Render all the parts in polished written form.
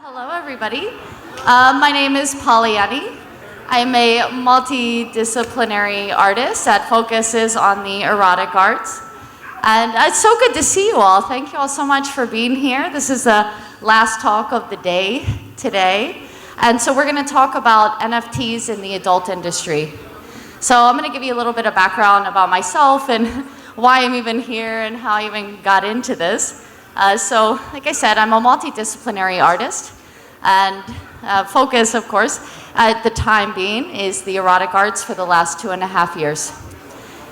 Hello, everybody. My name is PolyAnnie. I'm a multidisciplinary artist that focuses on the erotic arts. And it's so good to see you all. Thank you all so much for being here. This is the last talk of the day today. And so we're going to talk about NFTs in the adult industry. So I'm going to give you a little bit of background about myself and why I'm even here and how I even got into this. So like I said, I'm a multidisciplinary artist, and focus, of course, at the time being is the erotic arts for the last 2.5 years.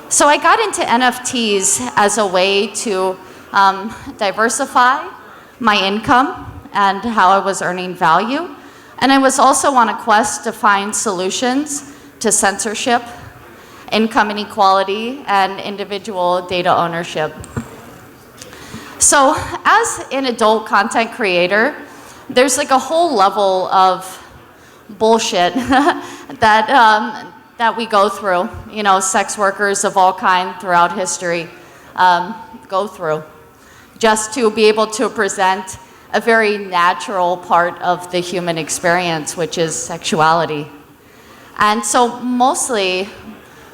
So I got into NFTs as a way to diversify my income and how I was earning value. And I was also on a quest to find solutions to censorship, income inequality, and individual data ownership. So as an adult content creator, there's like a whole level of bullshit that we go through. You know, sex workers of all kinds throughout history go through just to be able to present a very natural part of the human experience, which is sexuality. And so mostly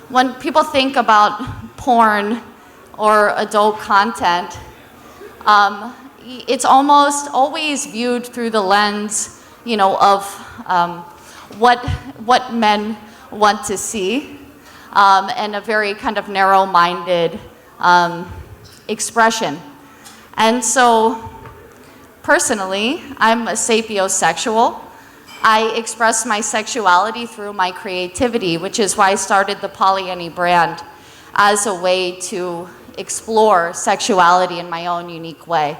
when people think about porn or adult content, it's almost always viewed through the lens, you know, of what men want to see, and a very kind of narrow-minded expression. And so, personally, I'm a sapiosexual. I express my sexuality through my creativity, which is why I started the PolyAnnie brand as a way to explore sexuality in my own unique way.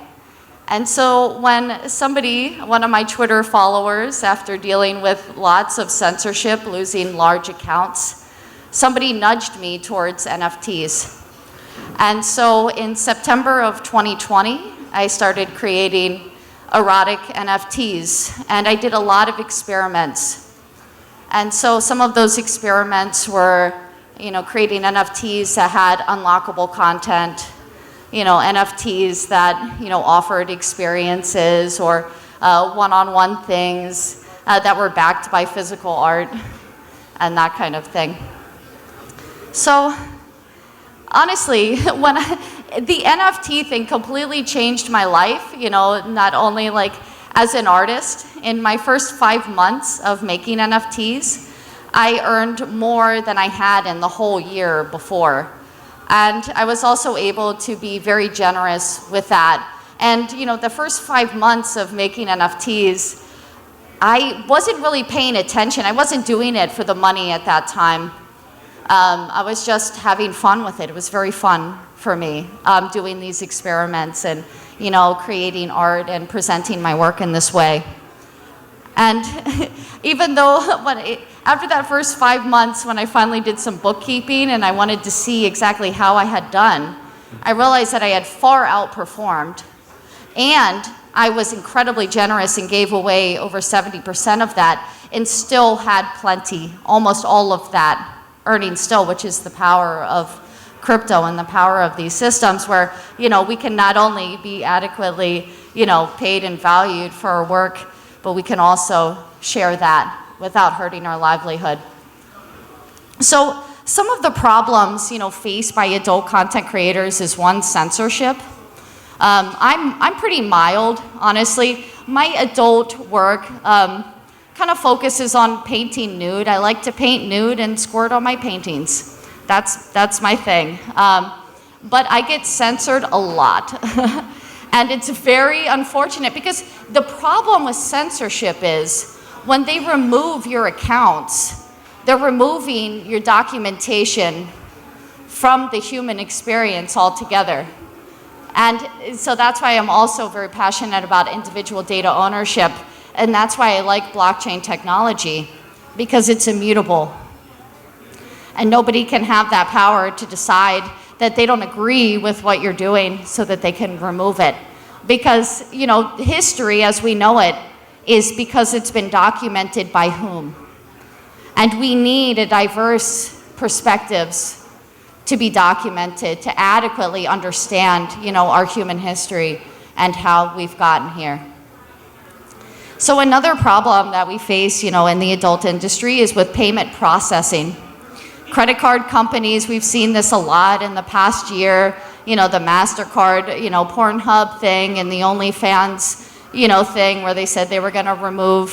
And so when somebody, one of my Twitter followers, after dealing with lots of censorship, losing large accounts, somebody nudged me towards NFTs. And so in September of 2020, I started creating erotic NFTs, and I did a lot of experiments. And so some of those experiments were, you know, creating NFTs that had unlockable content, you know, NFTs that, you know, offered experiences or one-on-one things that were backed by physical art and that kind of thing. So honestly, when the NFT thing completely changed my life, you know, not only like as an artist. In my first 5 months of making NFTs, I earned more than I had in the whole year before. And I was also able to be very generous with that. And you know, the first 5 months of making NFTs, I wasn't really paying attention. I wasn't doing it for the money at that time. I was just having fun with it. It was very fun for me, doing these experiments and, you know, creating art and presenting my work in this way. And even though after that first 5 months, when I finally did some bookkeeping and I wanted to see exactly how I had done, I realized that I had far outperformed. And I was incredibly generous and gave away over 70% of that and still had plenty, almost all of that earning still, which is the power of crypto and the power of these systems where, you know, we can not only be adequately, you know, paid and valued for our work, but we can also share that without hurting our livelihood. So some of the problems, you know, faced by adult content creators is one, censorship. I'm pretty mild, honestly. My adult work kind of focuses on painting nude. I like to paint nude and squirt on my paintings. That's my thing. But I get censored a lot. And it's very unfortunate because the problem with censorship is when they remove your accounts, they're removing your documentation from the human experience altogether. And so that's why I'm also very passionate about individual data ownership. And that's why I like blockchain technology, because it's immutable. And nobody can have that power to decide that they don't agree with what you're doing so that they can remove it. Because, you know, history as we know it is because it's been documented by whom. And we need a diverse perspectives to be documented, to adequately understand, you know, our human history and how we've gotten here. So another problem that we face, in the adult industry is with payment processing. Credit card companies, we've seen this a lot in the past year, the MasterCard, Pornhub thing and the OnlyFans, thing where they said they were going to remove,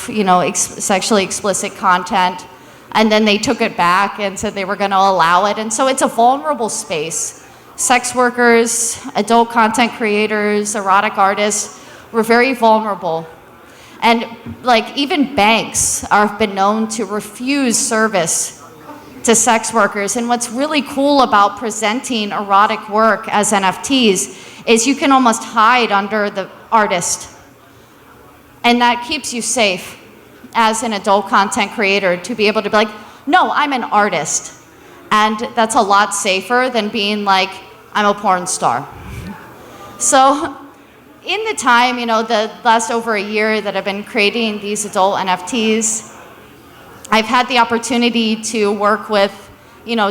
sexually explicit content. And then they took it back and said they were going to allow it. And so it's a vulnerable space. Sex workers, adult content creators, erotic artists, we're very vulnerable. And even banks have been known to refuse service to sex workers. And what's really cool about presenting erotic work as NFTs is you can almost hide under the artist. And that keeps you safe as an adult content creator to be able to be like, no, I'm an artist. And that's a lot safer than being like, I'm a porn star. So in the time, the last over a year that I've been creating these adult NFTs, I've had the opportunity to work with,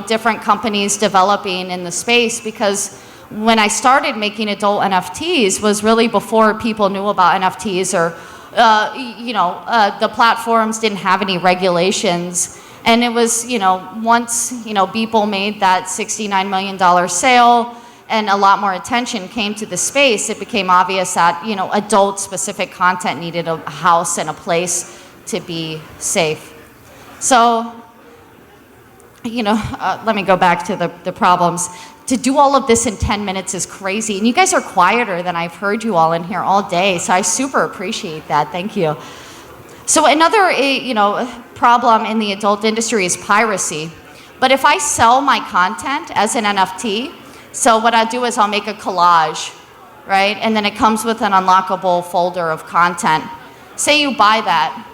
different companies developing in the space, because when I started making adult NFTs was really before people knew about NFTs or, the platforms didn't have any regulations. And it was, once, Beeple made that $69 million sale and a lot more attention came to the space, it became obvious that, adult-specific content needed a house and a place to be safe. So, let me go back to the problems. To do all of this in 10 minutes is crazy. And you guys are quieter than I've heard you all in here all day, so I super appreciate that. Thank you. So another, problem in the adult industry is piracy. But if I sell my content as an NFT, so what I do is I'll make a collage, right? And then it comes with an unlockable folder of content. Say you buy that.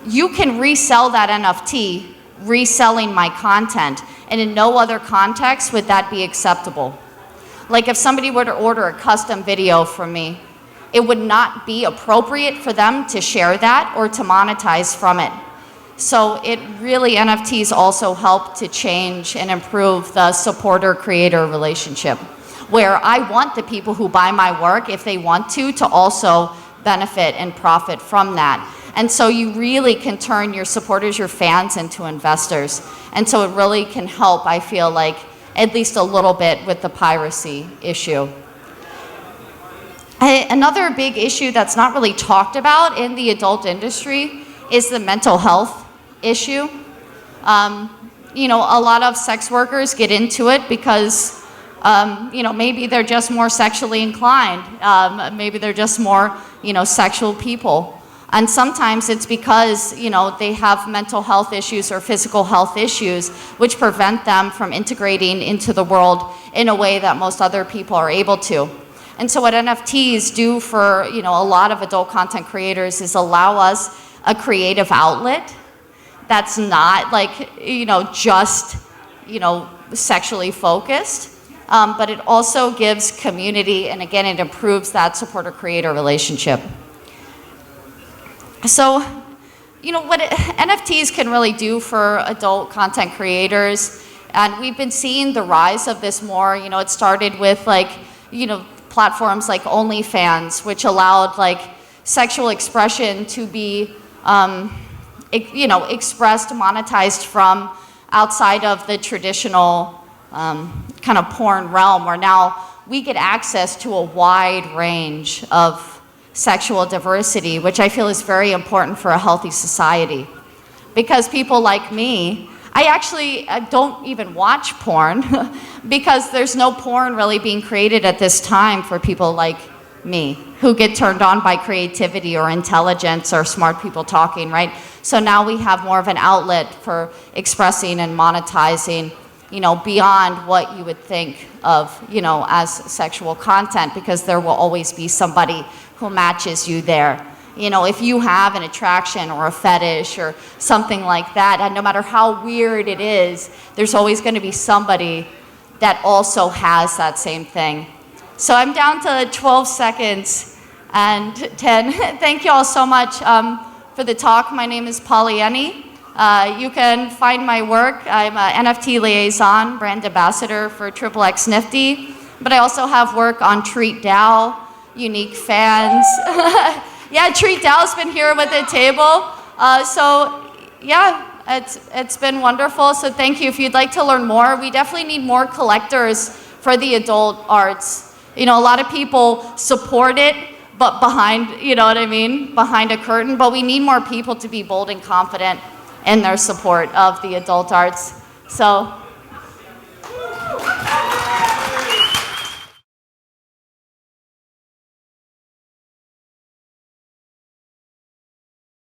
You can resell that NFT, reselling my content, and in no other context would that be acceptable. Like if somebody were to order a custom video from me, it would not be appropriate for them to share that or to monetize from it. So it really, NFTs also help to change and improve the supporter-creator relationship, where I want the people who buy my work, if they want to also benefit and profit from that. And so you really can turn your supporters, your fans, into investors. And so it really can help, I feel like, at least a little bit with the piracy issue. Another big issue that's not really talked about in the adult industry is the mental health issue. A lot of sex workers get into it because, maybe they're just more sexually inclined. Maybe they're just more, sexual people. And sometimes it's because, they have mental health issues or physical health issues which prevent them from integrating into the world in a way that most other people are able to. And so what NFTs do for, a lot of adult content creators is allow us a creative outlet that's not just, sexually focused, but it also gives community, and again, it improves that supporter-creator relationship. So, what NFTs can really do for adult content creators, and we've been seeing the rise of this more, it started with platforms like OnlyFans, which allowed sexual expression to be, expressed, monetized from outside of the traditional kind of porn realm, where now we get access to a wide range of sexual diversity, which I feel is very important for a healthy society. Because people like me, I don't even watch porn because there's no porn really being created at this time for people like me who get turned on by creativity or intelligence or smart people talking, right? So now we have more of an outlet for expressing and monetizing, beyond what you would think of, as sexual content, because there will always be somebody who matches you there. If you have an attraction or a fetish or something like that, and no matter how weird it is, there's always going to be somebody that also has that same thing. So I'm down to 12 seconds and 10. Thank you all so much for the talk. My name is PolyAnnie. You can find my work. I'm an NFT liaison, brand ambassador for XXX Nifty, but I also have work on Treat DAO, Unique Fans, Yeah, Treat Dow's been here with the table. So yeah, it's been wonderful. So thank you. If you'd like to learn more, we definitely need more collectors for the adult arts. You know, a lot of people support it, but behind, you know what I mean, behind a curtain. But we need more people to be bold and confident in their support of the adult arts. So